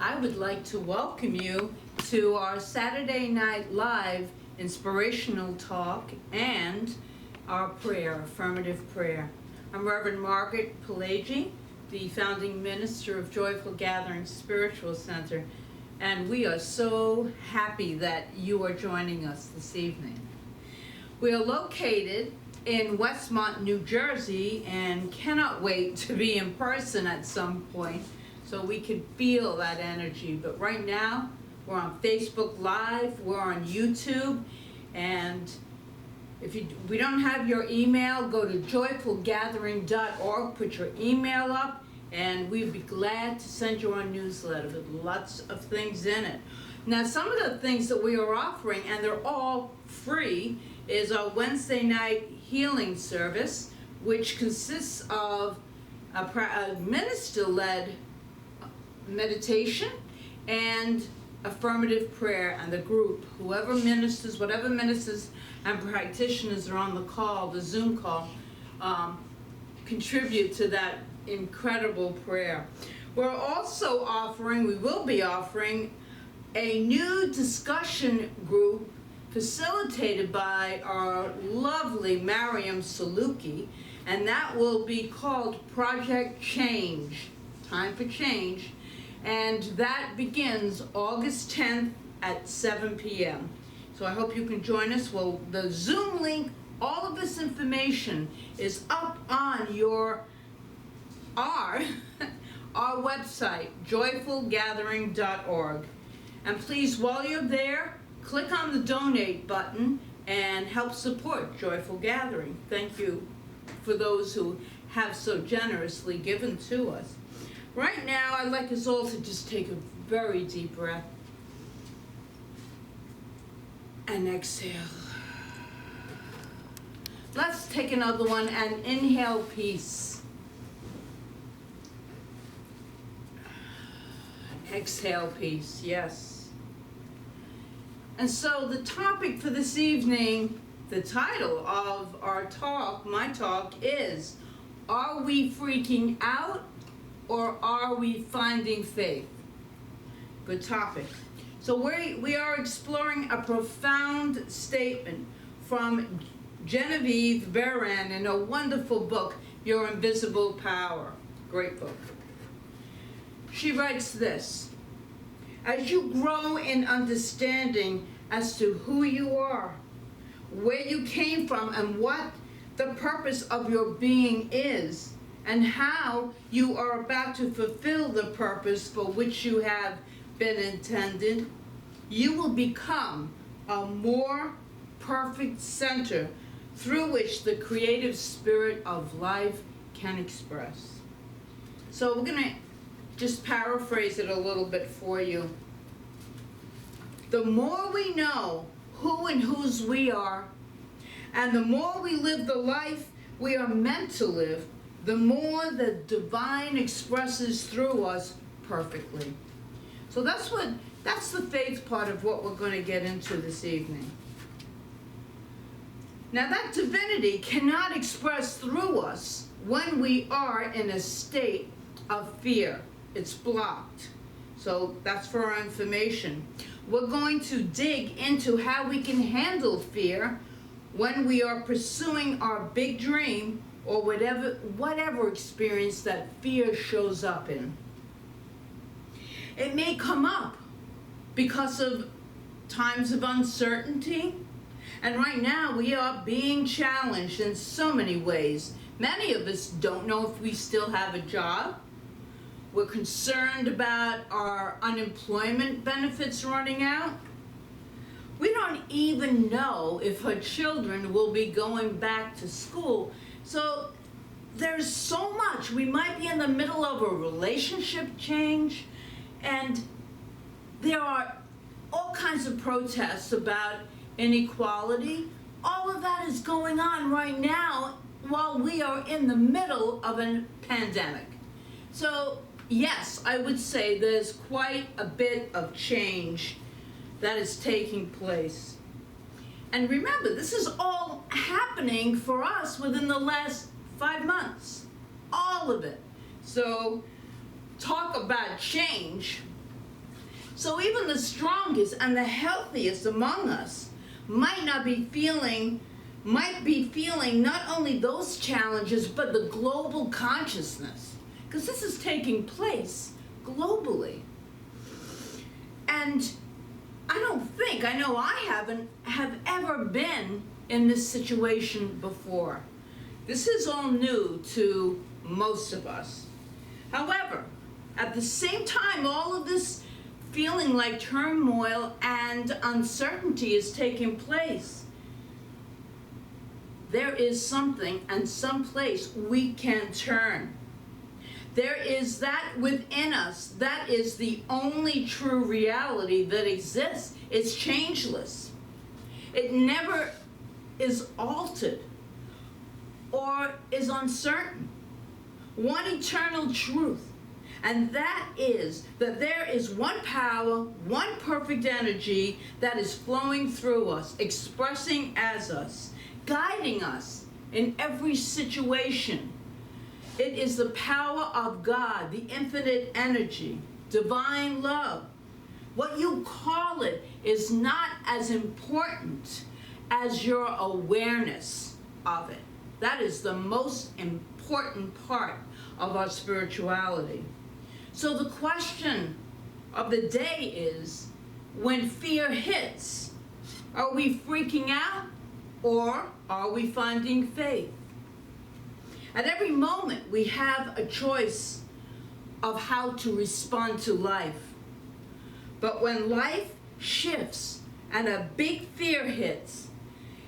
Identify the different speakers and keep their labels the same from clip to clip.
Speaker 1: I would like to welcome you to our Saturday Night Live Inspirational Talk and our prayer, affirmative prayer. I'm Reverend Margaret Palagye, the founding minister of Joyful Gathering Spiritual Center, and we are so happy that you are joining us this evening. We are located in Westmont, New Jersey, and cannot wait to be in person at some point so we can feel that energy. But right now, we're on Facebook Live, we're on YouTube, and if we don't have your email, go to joyfulgathering.org, put your email up, and we'd be glad to send you our newsletter with lots of things in it. Now, some of the things that we are offering, and they're all free, is our Wednesday night healing service, which consists of a minister-led meditation and affirmative prayer, and the group, whoever ministers, whatever ministers and practitioners are on the call, the Zoom call, contribute to that incredible prayer. We will be offering a new discussion group facilitated by our lovely Mariam Saluki, and that will be called Project Change, Time for Change, and that begins August 10th at 7 p.m. So I hope you can join us. Well, the Zoom link, all of this information is up on our website, joyfulgathering.org. And please, while you're there, click on the donate button and help support Joyful Gathering. Thank you for those who have so generously given to us. Right now, I'd like us all to just take a very deep breath and exhale. Let's take another one and inhale peace. Exhale peace, yes. And so the topic for this evening, the title of our talk, my talk, is, are we freaking out or are we finding faith? Good topic. So we are exploring a profound statement from Genevieve Behrend in a wonderful book, Your Invisible Power. Great book. She writes this: as you grow in understanding as to who you are, where you came from, and what the purpose of your being is, and how you are about to fulfill the purpose for which you have been intended, you will become a more perfect center through which the creative spirit of life can express. So we're going to just paraphrase it a little bit for you. The more we know who and whose we are, and the more we live the life we are meant to live, the more the divine expresses through us perfectly. So that's the faith part of what we're going to get into this evening. Now, that divinity cannot express through us when we are in a state of fear. It's blocked. So that's for our information. We're going to dig into how we can handle fear when we are pursuing our big dream or whatever experience that fear shows up in. It may come up because of times of uncertainty, and right now we are being challenged in so many ways. Many of us don't know if we still have a job. We're concerned about our unemployment benefits running out. We don't even know if her children will be going back to school. So there's so much. We might be in the middle of a relationship change, and there are all kinds of protests about inequality. All of that is going on right now while we are in the middle of a pandemic. So yes, I would say there's quite a bit of change that is taking place. And remember, this is all happening for us within the last 5 months. All of it. So talk about change. So even the strongest and the healthiest among us might be feeling not only those challenges, but the global consciousness, because this is taking place globally. And I know I have ever been in this situation before. This is all new to most of us. However, at the same time, all of this feeling like turmoil and uncertainty is taking place, there is something and some place we can turn. There is that within us that is the only true reality that exists. It's changeless. It never is altered or is uncertain. One eternal truth, and that is that there is one power, one perfect energy that is flowing through us, expressing as us, guiding us in every situation. It is the power of God, the infinite energy, divine love. What you call it is not as important as your awareness of it. That is the most important part of our spirituality. So the question of the day is, when fear hits, are we freaking out or are we finding faith? At every moment, we have a choice of how to respond to life. But when life shifts and a big fear hits,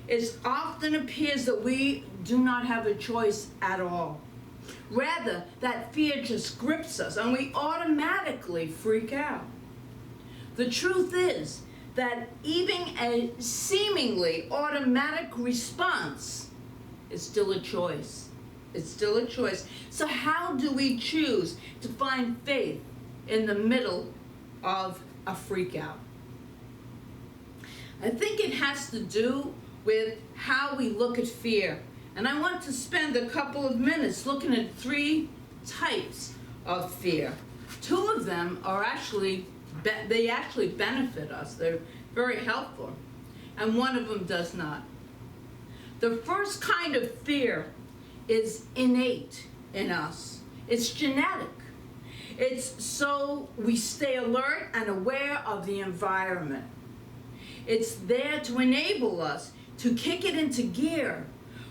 Speaker 1: it often appears that we do not have a choice at all. Rather, that fear just grips us and we automatically freak out. The truth is that even a seemingly automatic response is still a choice. It's still a choice. So how do we choose to find faith in the middle of a freak out? I think it has to do with how we look at fear. And I want to spend a couple of minutes looking at 3 types of fear. 2 of them are actually benefit us. They're very helpful. And 1 of them does not. The first kind of fear is innate in us. It's genetic. It's so we stay alert and aware of the environment. It's there to enable us to kick it into gear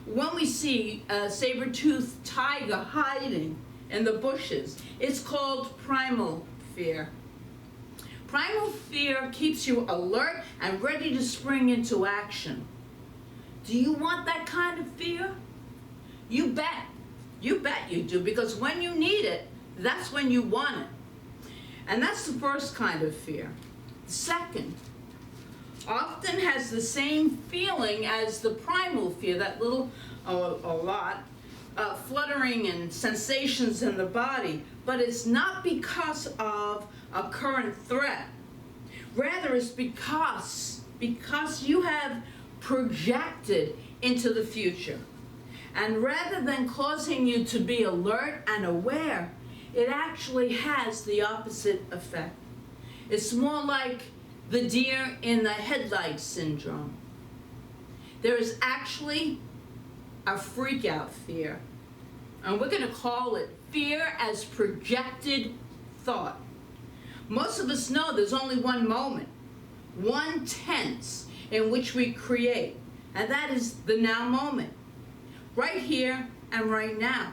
Speaker 1: when we see a saber-toothed tiger hiding in the bushes. It's called primal fear. Primal fear keeps you alert and ready to spring into action. Do you want that kind of fear? You bet. You bet you do, because when you need it, that's when you want it. And that's the first kind of fear. The second often has the same feeling as the primal fear, that little, fluttering and sensations in the body, but it's not because of a current threat. Rather, it's because you have projected into the future. And rather than causing you to be alert and aware, it actually has the opposite effect. It's more like the deer in the headlights syndrome. There is actually a freak out fear. And we're going to call it fear as projected thought. Most of us know there's only one moment, one tense in which we create, and that is the now moment. Right here and right now.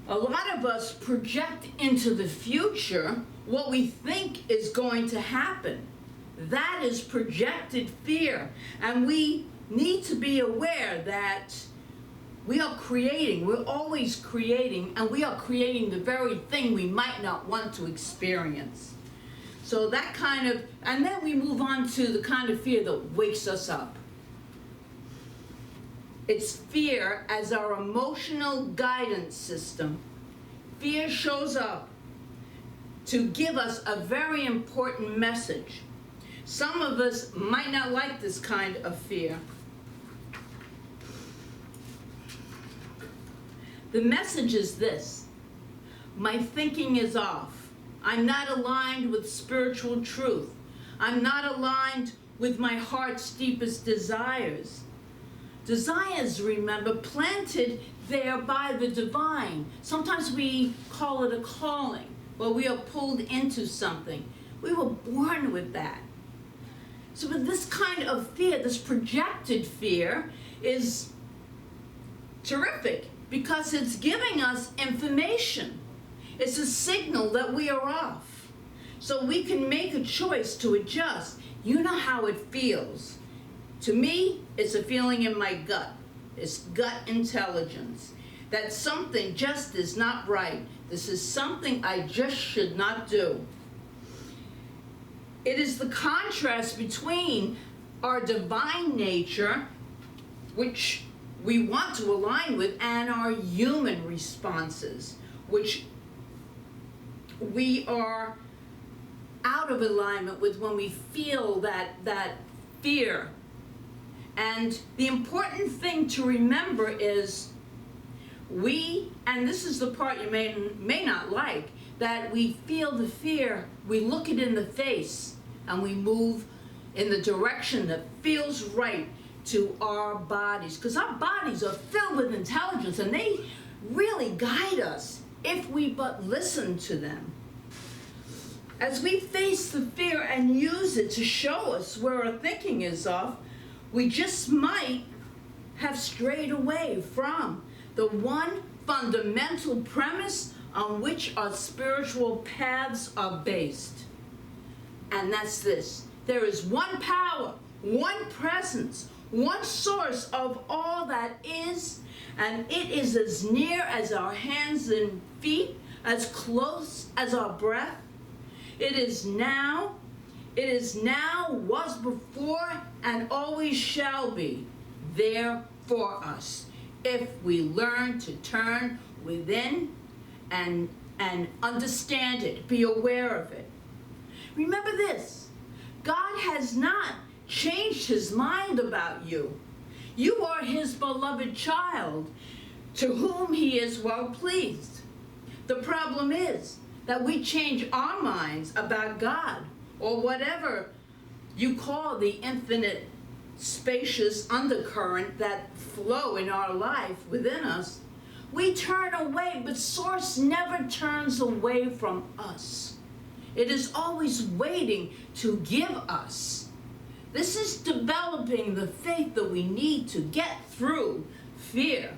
Speaker 1: A lot of us project into the future what we think is going to happen. That is projected fear. And we need to be aware that we are creating, we're always creating, and we are creating the very thing we might not want to experience. So that kind of, and then we move on to the kind of fear that wakes us up. It's fear as our emotional guidance system. Fear shows up to give us a very important message. Some of us might not like this kind of fear. The message is this: my thinking is off. I'm not aligned with spiritual truth. I'm not aligned with my heart's deepest desires. Desires, remember, planted there by the divine. Sometimes we call it a calling, where we are pulled into something. We were born with that. So with this kind of fear, this projected fear, is terrific because it's giving us information. It's a signal that we are off. So we can make a choice to adjust. You know how it feels. To me, it's a feeling in my gut. It's gut intelligence. That something just is not right. This is something I just should not do. It is the contrast between our divine nature, which we want to align with, and our human responses, which we are out of alignment with when we feel that fear. And the important thing to remember is and this is the part you may not like, that we feel the fear, we look it in the face, and we move in the direction that feels right to our bodies. Because our bodies are filled with intelligence, and they really guide us if we but listen to them. As we face the fear and use it to show us where our thinking is off, we just might have strayed away from the one fundamental premise on which our spiritual paths are based. And that's this: there is one power, one presence, one source of all that is, and it is as near as our hands and feet, as close as our breath. It is now, was before, and always shall be there for us, if we learn to turn within and understand it, be aware of it. Remember this: God has not changed his mind about you. You are his beloved child, to whom he is well pleased. The problem is that we change our minds about God, or whatever you call the infinite, spacious undercurrent that flow in our life within us. We turn away, but Source never turns away from us. It is always waiting to give us. This is developing the faith that we need to get through fear.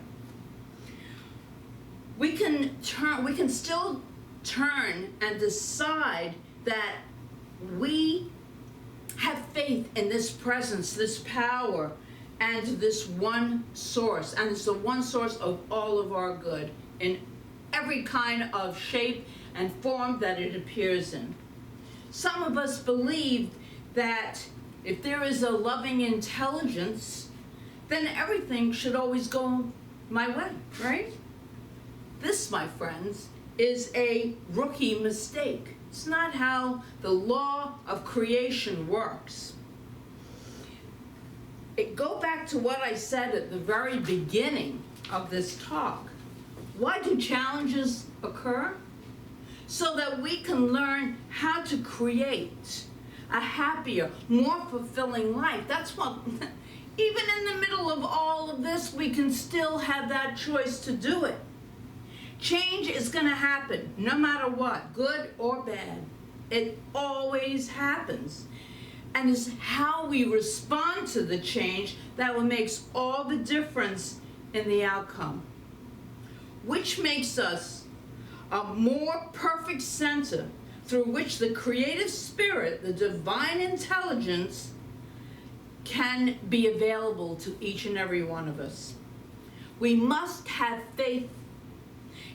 Speaker 1: We can still turn and decide that we have faith in this presence, this power, and this one source. And it's the one source of all of our good in every kind of shape and form that it appears in. Some of us believe that if there is a loving intelligence, then everything should always go my way, right? This, my friends, is a rookie mistake. It's not how the law of creation works. Go back to what I said at the very beginning of this talk. Why do challenges occur? So that we can learn how to create a happier, more fulfilling life. That's what, even in the middle of all of this, we can still have that choice to do it. Change is going to happen, no matter what, good or bad. It always happens. And it's how we respond to the change that makes all the difference in the outcome. Which makes us a more perfect center through which the creative spirit, the divine intelligence, can be available to each and every one of us. We must have faith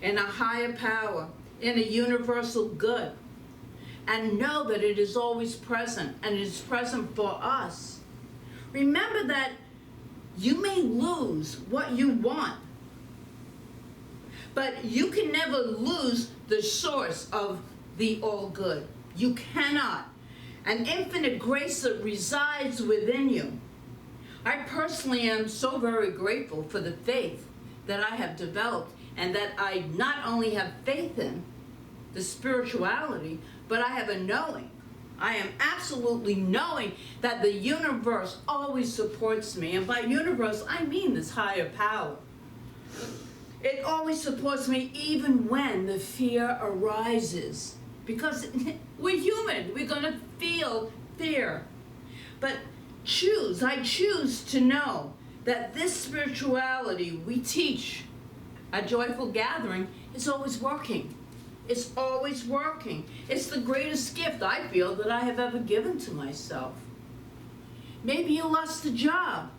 Speaker 1: in a higher power, in a universal good, and know that it is always present, and it is present for us. Remember that you may lose what you want, but you can never lose the source of the all good. You cannot. An infinite grace that resides within you. I personally am so very grateful for the faith that I have developed, and that I not only have faith in, the spirituality, but I have a knowing. I am absolutely knowing that the universe always supports me. And by universe, I mean this higher power. It always supports me even when the fear arises. Because we're human. We're going to feel fear. But I choose to know that this spirituality we teach at Joyful Gathering is always working. It's always working. It's the greatest gift I feel that I have ever given to myself. Maybe you lost a job,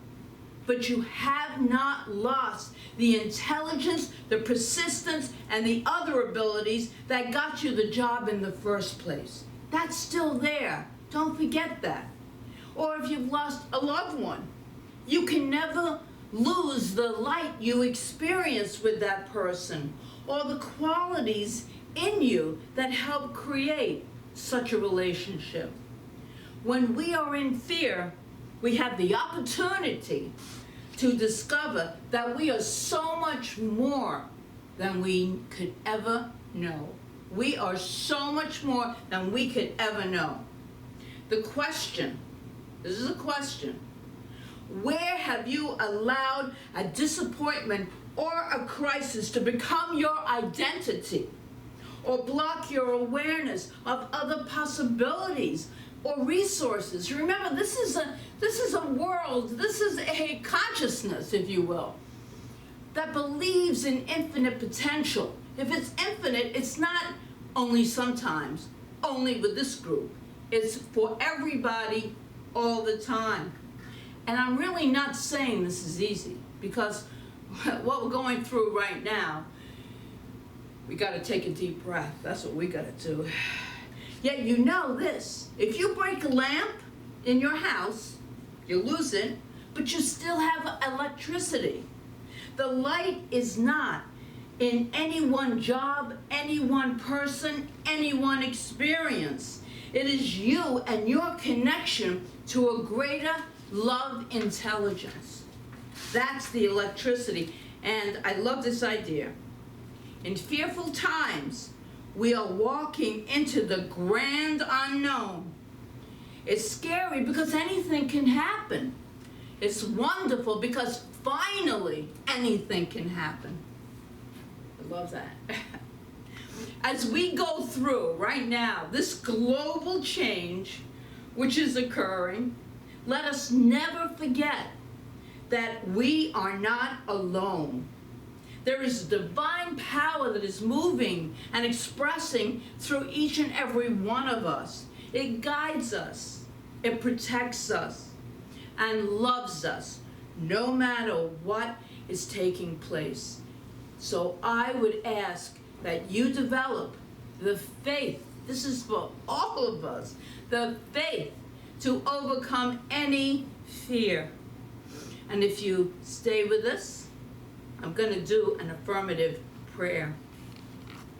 Speaker 1: but you have not lost the intelligence, the persistence, and the other abilities that got you the job in the first place. That's still there. Don't forget that. Or if you've lost a loved one, you can never lose the light you experienced with that person, or the qualities in you that help create such a relationship. When we are in fear, we have the opportunity to discover that we are so much more than we could ever know. We are so much more than we could ever know. The question, this is a question, where have you allowed a disappointment or a crisis to become your identity, or block your awareness of other possibilities or resources? Remember, this is a world, this is a consciousness, if you will, that believes in infinite potential. If it's infinite, it's not only sometimes, only with this group. It's for everybody all the time. And I'm really not saying this is easy, because what we're going through right now, we got to take a deep breath. That's what we got to do. Yet you know this, if you break a lamp in your house, you lose it, but you still have electricity. The light is not in any one job, any one person, any one experience. It is you and your connection to a greater love intelligence. That's the electricity. And I love this idea. In fearful times, we are walking into the grand unknown. It's scary because anything can happen. It's wonderful because finally anything can happen. I love that. As we go through right now this global change which is occurring, let us never forget that we are not alone. There is divine power that is moving and expressing through each and every one of us. It guides us, it protects us, and loves us, no matter what is taking place. So I would ask that you develop the faith, this is for all of us, the faith to overcome any fear. And if you stay with us, I'm going to do an affirmative prayer.